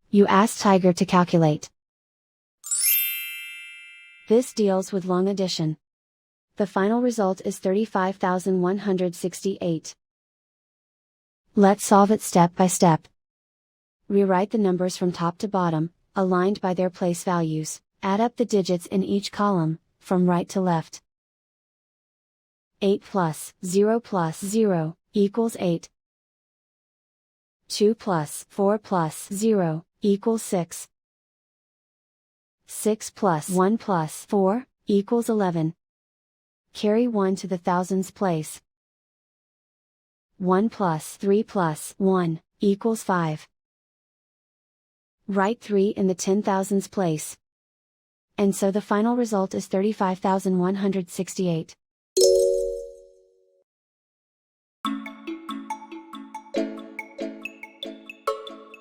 You ask Tiger to calculate. This deals with long addition. The final result is 35,168. Let's solve it step by step. Rewrite the numbers from top to bottom, aligned by their place values. Add up the digits in each column, from right to left. 8 plus 0 plus 0 equals 8. 2 plus 4 plus 0 equals 6. 6 plus 1 plus 4 equals 11. Carry 1 to the thousands place. 1 plus 3 plus 1 equals 5. Write 3 in the 10,000s place. And so the final result is 35,168.